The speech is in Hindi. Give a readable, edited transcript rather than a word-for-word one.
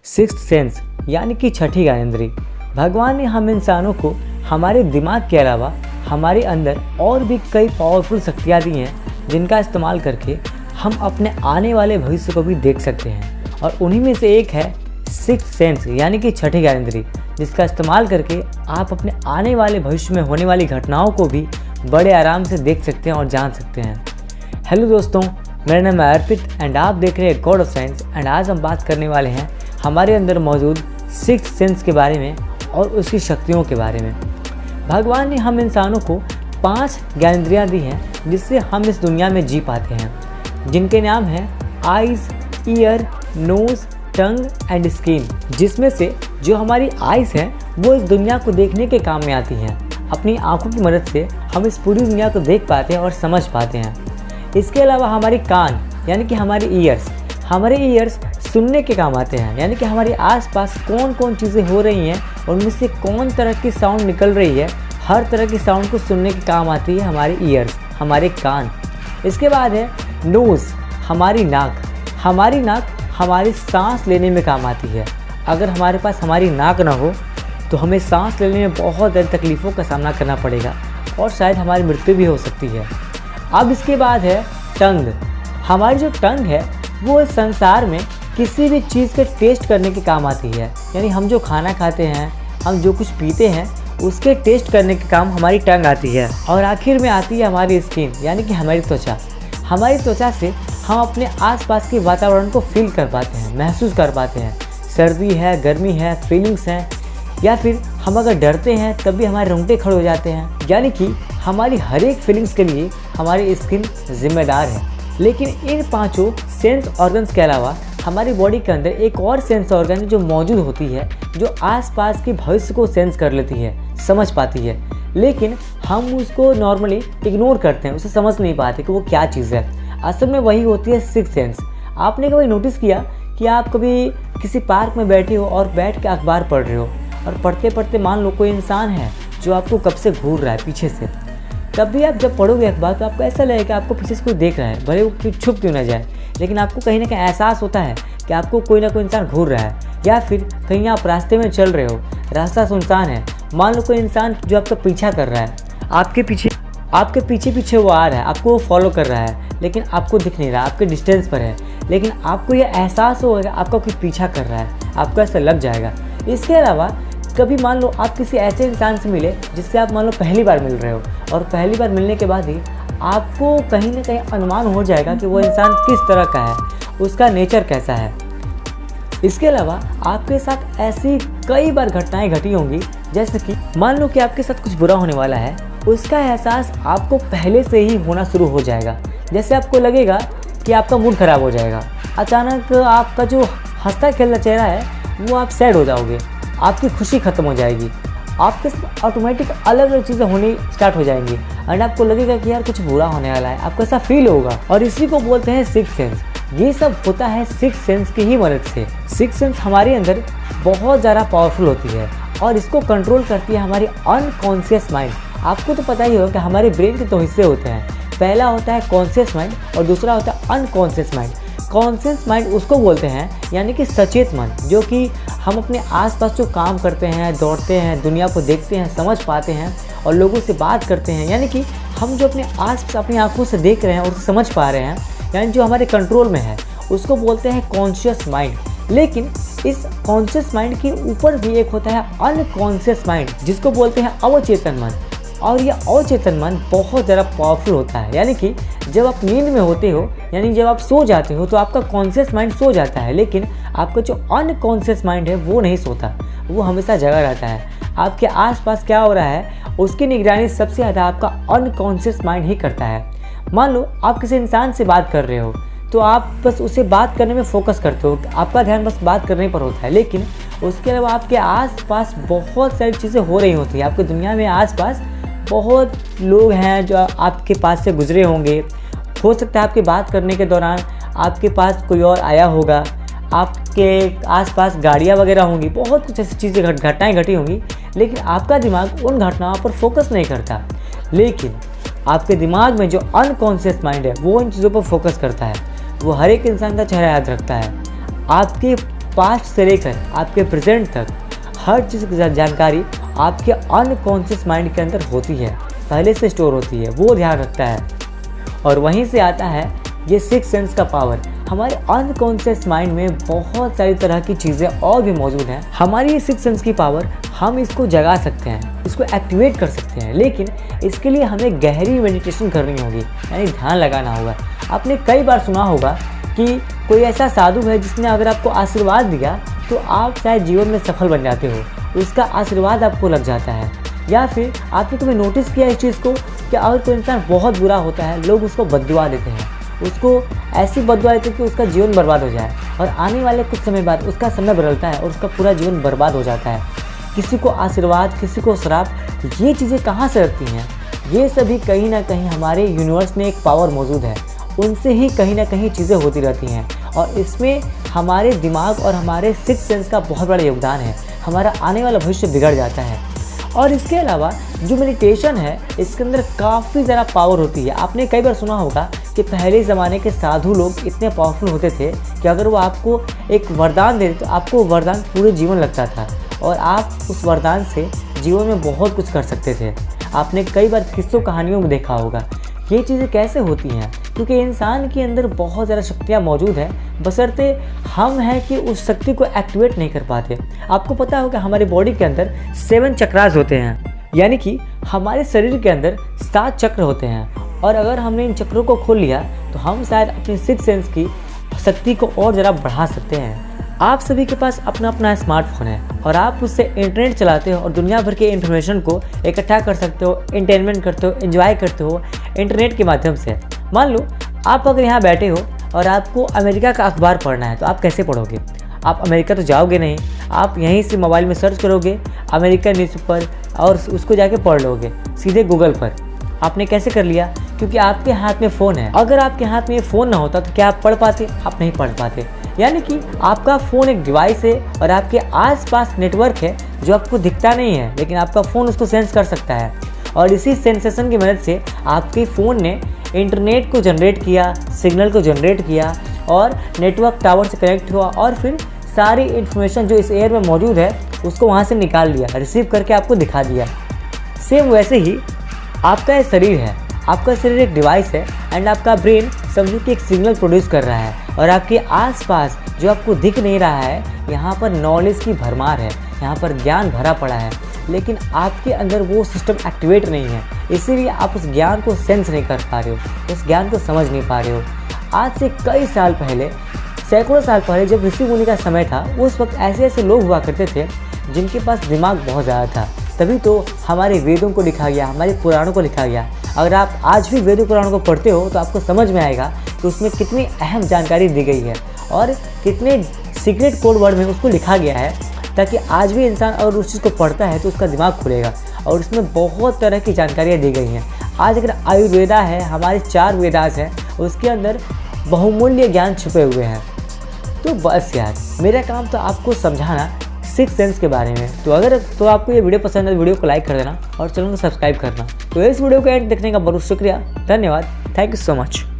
सिक्स्थ सेंस यानी कि छठी ज्ञानेंद्री। भगवान ने हम इंसानों को हमारे दिमाग के अलावा हमारे अंदर और भी कई पावरफुल शक्तियाँ दी हैं, जिनका इस्तेमाल करके हम अपने आने वाले भविष्य को भी देख सकते हैं। और उन्हीं में से एक है सिक्स्थ सेंस यानी कि छठी ज्ञानेंद्री, जिसका इस्तेमाल करके आप अपने आने वाले भविष्य में होने वाली घटनाओं को भी बड़े आराम से देख सकते हैं और जान सकते हैं। हेलो दोस्तों, मेरा नाम है अर्पित एंड आप देख रहे हैं गॉड ऑफ साइंस। एंड आज हम बात करने वाले हैं हमारे अंदर मौजूद सिक्स्थ सेंस के बारे में और उसकी शक्तियों के बारे में। भगवान ने हम इंसानों को 5 ज्ञानेंद्रियाँ दी हैं, जिससे हम इस दुनिया में जी पाते हैं, जिनके नाम हैं eyes, ear, nose, tongue and skin. जिसमें से जो हमारी आइज़ हैं वो इस दुनिया को देखने के काम में आती हैं। अपनी आँखों की मदद से हम इस पूरी दुनिया को देख पाते हैं और समझ पाते हैं। इसके अलावा हमारी कान यानी कि हमारे ईयर्स सुनने के काम आते हैं, यानी कि हमारे आसपास कौन कौन चीज़ें हो रही हैं और उनमें से कौन तरह की साउंड निकल रही है, हर तरह की साउंड को सुनने के काम आती है हमारी ईयर्स, हमारे कान। इसके बाद है नोज़, हमारी नाक हमारी सांस लेने में काम आती है। अगर हमारे पास हमारी नाक ना हो तो हमें सांस लेने में बहुत ज़्यादा तकलीफ़ों का सामना करना पड़ेगा और शायद हमारी मृत्यु भी हो सकती है। अब इसके बाद है टंग। हमारी जो टंग है वो इस संसार में किसी भी चीज़ के टेस्ट करने के काम आती है, यानी हम जो खाना खाते हैं, हम जो कुछ पीते हैं, उसके टेस्ट करने के काम हमारी टंग आती है। और आखिर में आती है हमारी स्किन यानी कि हमारी त्वचा। हमारी त्वचा से हम अपने आसपास के वातावरण को फील कर पाते हैं, महसूस कर पाते हैं। सर्दी है, गर्मी है, फीलिंग्स हैं, या फिर हम अगर डरते हैं तब भी हमारे रोंगटे खड़े हो जाते हैं। यानी कि हमारी हर एक फीलिंग्स के लिए हमारी स्किन जिम्मेदार है। लेकिन इन 5 सेंस ऑर्गन्स के अलावा हमारी बॉडी के अंदर एक और सेंस ऑर्गन जो मौजूद होती है, जो आसपास के भविष्य को सेंस कर लेती है, समझ पाती है। लेकिन हम उसको नॉर्मली इग्नोर करते हैं, उसे समझ नहीं पाते कि वो क्या चीज़ है। असल में वही होती है सिक्स्थ सेंस। आपने कभी नोटिस किया कि आप कभी किसी पार्क में बैठे हो और बैठ के अखबार पढ़ रहे हो, और पढ़ते पढ़ते मान लो कोई इंसान है जो आपको कब से घूर रहा है पीछे से। तब भी आप जब पढ़ोगे अखबार तो आपको ऐसा लगेगा कि आपको पीछे से कोई देख रहा है, भले वो छुप क्यों ना जाए, लेकिन आपको कहीं ना कहीं एहसास होता है कि आपको कोई ना कोई इंसान घूर रहा है। या फिर कहीं आप रास्ते में चल रहे हो, रास्ता सुनसान है, मान लो कोई इंसान जो आपका पीछा कर रहा है, आपके पीछे पीछे वो आ रहा है, आपको वो फॉलो कर रहा है, लेकिन आपको दिख नहीं रहा, आपके डिस्टेंस पर है, लेकिन आपको ये एहसास होगा आपका कोई पीछा कर रहा है, आपको ऐसा लग जाएगा। इसके अलावा कभी मान लो आप किसी ऐसे इंसान से मिले जिससे आप मान लो पहली बार मिल रहे हो, और पहली बार मिलने के बाद ही आपको कहीं ना कहीं अनुमान हो जाएगा कि वो इंसान किस तरह का है, उसका नेचर कैसा है। इसके अलावा आपके साथ ऐसी कई बार घटनाएं घटी होंगी, जैसे कि मान लो कि आपके साथ कुछ बुरा होने वाला है, उसका एहसास आपको पहले से ही होना शुरू हो जाएगा। जैसे आपको लगेगा कि आपका मूड ख़राब हो जाएगा, अचानक आपका जो हंसता खेलता चेहरा है वो आप सैड हो जाओगे, आपकी खुशी ख़त्म हो जाएगी, आपके साथ ऑटोमेटिक अलग अलग चीज़ें होनी स्टार्ट हो जाएंगी एंड आपको लगेगा कि यार कुछ बुरा होने वाला है, आपको ऐसा फील होगा। और इसी को बोलते हैं सिक्स्थ सेंस। ये सब होता है सिक्स्थ सेंस की ही मदद से। सिक्स्थ सेंस हमारे अंदर बहुत ज़्यादा पावरफुल होती है और इसको कंट्रोल करती है हमारी अनकॉन्शियस माइंड। आपको तो पता ही होगा कि हमारे ब्रेन के 2 हिस्से होते हैं, पहला होता है कॉन्शियस माइंड और दूसरा होता है अनकॉन्शियस माइंड। कॉन्शियस माइंड उसको बोलते हैं यानी कि सचेत मन, जो कि हम अपने आसपास जो काम करते हैं, दौड़ते हैं, दुनिया को देखते हैं, समझ पाते हैं और लोगों से बात करते हैं, यानी कि हम जो अपने आसपास अपनी आंखों से देख रहे हैं और उसे समझ पा रहे हैं, यानी जो हमारे कंट्रोल में है, उसको बोलते हैं कॉन्शियस माइंड। लेकिन इस कॉन्शियस माइंड के ऊपर भी एक होता है अनकॉन्शियस माइंड, जिसको बोलते हैं अवचेतन मन। और ये अवचेतन मन बहुत ज़्यादा पावरफुल होता है, यानी कि जब आप नींद में होते हो, यानी जब आप सो जाते हो तो आपका कॉन्शियस माइंड सो जाता है, लेकिन आपका जो अनकॉन्शियस माइंड है वो नहीं सोता, वो हमेशा जगा रहता है। आपके आसपास क्या हो रहा है उसकी निगरानी सबसे ज़्यादा आपका अनकॉन्शियस माइंड ही करता है। मान लो आप किसी इंसान से बात कर रहे हो तो आप बस उसे बात करने में फोकस करते हो, आपका ध्यान बस बात करने पर होता है, लेकिन उसके अलावा आपके आसपास बहुत सारी चीज़ें हो रही होती हैं। आपकी दुनिया में आसपास बहुत लोग हैं जो आपके पास से गुजरे होंगे, हो सकता है आपके बात करने के दौरान आपके पास कोई और आया होगा, आपके आसपास गाड़ियाँ वगैरह होंगी, बहुत कुछ ऐसी चीज़ें घटनाएँ घटी होंगी, लेकिन आपका दिमाग उन घटनाओं पर फोकस नहीं करता। लेकिन आपके दिमाग में जो अनकॉन्शियस माइंड है वो इन चीज़ों पर फोकस करता है, वो हर एक इंसान का चेहरा याद रखता है, आपके पास्ट से लेकर आपके प्रेजेंट तक हर चीज़ की जानकारी आपके अनकॉन्शियस माइंड के अंदर होती है, पहले से स्टोर होती है, वो ध्यान रखता है। और वहीं से आता है ये सिक्स सेंस का पावर। हमारे अनकॉन्शियस माइंड में बहुत सारी तरह की चीज़ें और भी मौजूद हैं। हमारी ये सिक्स सेंस की पावर, हम इसको जगा सकते हैं, इसको एक्टिवेट कर सकते हैं, लेकिन इसके लिए हमें गहरी मेडिटेशन करनी होगी, यानी ध्यान लगाना होगा। आपने कई बार सुना होगा कि कोई ऐसा साधु है जिसने अगर आपको आशीर्वाद दिया तो आप शायद जीवन में सफल बन जाते हो, उसका आशीर्वाद आपको लग जाता है। या फिर आपने कभी नोटिस किया इस चीज़ को कि अगर कोई इंसान बहुत बुरा होता है, लोग उसको बद्दुआ देते हैं, उसको ऐसी बद्दुआ देते हैं कि उसका जीवन बर्बाद हो जाए, और आने वाले कुछ समय बाद उसका समय बदलता है और उसका पूरा जीवन बर्बाद हो जाता है। किसी को आशीर्वाद, किसी को श्राप, ये चीज़ें कहाँ से लगती हैं? ये सभी कहीं ना कहीं हमारे यूनिवर्स में एक पावर मौजूद है, उनसे ही कहीं ना कहीं चीज़ें होती रहती हैं, और इसमें हमारे दिमाग और हमारे सिक्स सेंस का बहुत बड़ा योगदान है। हमारा आने वाला भविष्य बिगड़ जाता है। और इसके अलावा जो मेडिटेशन है, इसके अंदर काफ़ी ज़्यादा पावर होती है। आपने कई बार सुना होगा कि पहले ज़माने के साधु लोग इतने पावरफुल होते थे कि अगर वो आपको एक वरदान दे तो आपको वरदान पूरे जीवन लगता था, और आप उस वरदान से जीवन में बहुत कुछ कर सकते थे। आपने कई बार किस्सों कहानियों में देखा होगा। ये चीज़ें कैसे होती हैं? क्योंकि इंसान के अंदर बहुत ज़्यादा शक्तियाँ मौजूद हैं, बशर्ते हम हैं कि उस शक्ति को एक्टिवेट नहीं कर पाते। आपको पता होगा हमारे बॉडी के अंदर 7 चक्रास होते हैं, यानी कि हमारे शरीर के अंदर 7 चक्र होते हैं, और अगर हमने इन चक्रों को खोल लिया तो हम शायद अपनी सिक्स सेंस की शक्ति को और ज़रा बढ़ा सकते हैं। आप सभी के पास अपना अपना स्मार्टफोन है, और आप उससे इंटरनेट चलाते हो और दुनिया भर के इन्फॉर्मेशन को इकट्ठा कर सकते हो, एंटरटेनमेंट करते हो, एंजॉय करते हो इंटरनेट के माध्यम से। मान लो आप अगर यहाँ बैठे हो और आपको अमेरिका का अखबार पढ़ना है, तो आप कैसे पढ़ोगे? आप अमेरिका तो जाओगे नहीं, आप यहीं से मोबाइल में सर्च करोगे अमेरिकन न्यूज़पेपर और उसको जाके पढ़ लोगे सीधे गूगल पर। आपने कैसे कर लिया? क्योंकि आपके हाथ में फ़ोन है। अगर आपके हाथ में ये फ़ोन ना होता तो क्या आप पढ़ पाते? आप नहीं पढ़ पाते। यानी कि आपका फ़ोन एक डिवाइस है और आपके आसपास नेटवर्क है जो आपको दिखता नहीं है, लेकिन आपका फ़ोन उसको सेंस कर सकता है, और इसी सेंसेशन की मदद से आपके फ़ोन ने इंटरनेट को जनरेट किया, सिग्नल को जनरेट किया, और नेटवर्क टावर से कनेक्ट हुआ, और फिर सारी इन्फॉर्मेशन जो इस एयर में मौजूद है उसको वहाँ से निकाल लिया, रिसीव करके आपको दिखा दिया। सेम वैसे ही आपका एक शरीर है, आपका शरीर एक डिवाइस है, एंड आपका ब्रेन समझो कि एक सिग्नल प्रोड्यूस कर रहा है, और आपके आसपास जो आपको दिख नहीं रहा है, यहाँ पर नॉलेज की भरमार है, यहाँ पर ज्ञान भरा पड़ा है, लेकिन आपके अंदर वो सिस्टम एक्टिवेट नहीं है, इसीलिए आप उस ज्ञान को सेंस नहीं कर पा रहे हो, उस ज्ञान को समझ नहीं पा रहे हो। आज से कई साल पहले, सैकड़ों साल पहले जब ऋषि मुनि का समय था, उस वक्त ऐसे ऐसे लोग हुआ करते थे जिनके पास दिमाग बहुत ज़्यादा था, तभी तो हमारे वेदों को लिखा गया, हमारे पुराणों को लिखा गया। अगर आप आज भी वेदों पुराणों को पढ़ते हो तो आपको समझ में आएगा कि उसमें कितनी अहम जानकारी दी गई है, और कितने सीक्रेट कोड वर्ड में उसको लिखा गया है, ताकि आज भी इंसान अगर उस चीज़ को पढ़ता है तो उसका दिमाग खुलेगा, और उसमें बहुत तरह की जानकारियाँ दी गई हैं। आज अगर आयुर्वेदा है, हमारे 4 वेदास हैं, उसके अंदर बहुमूल्य ज्ञान छुपे हुए हैं। तो बस यार, मेरा काम तो आपको समझाना सिक्स सेंस के बारे में। तो आपको ये वीडियो पसंद है तो वीडियो को लाइक कर देना और चैनल को सब्सक्राइब करना। तो इस वीडियो को एंड देखने का बहुत शुक्रिया, धन्यवाद, थैंक यू सो मच।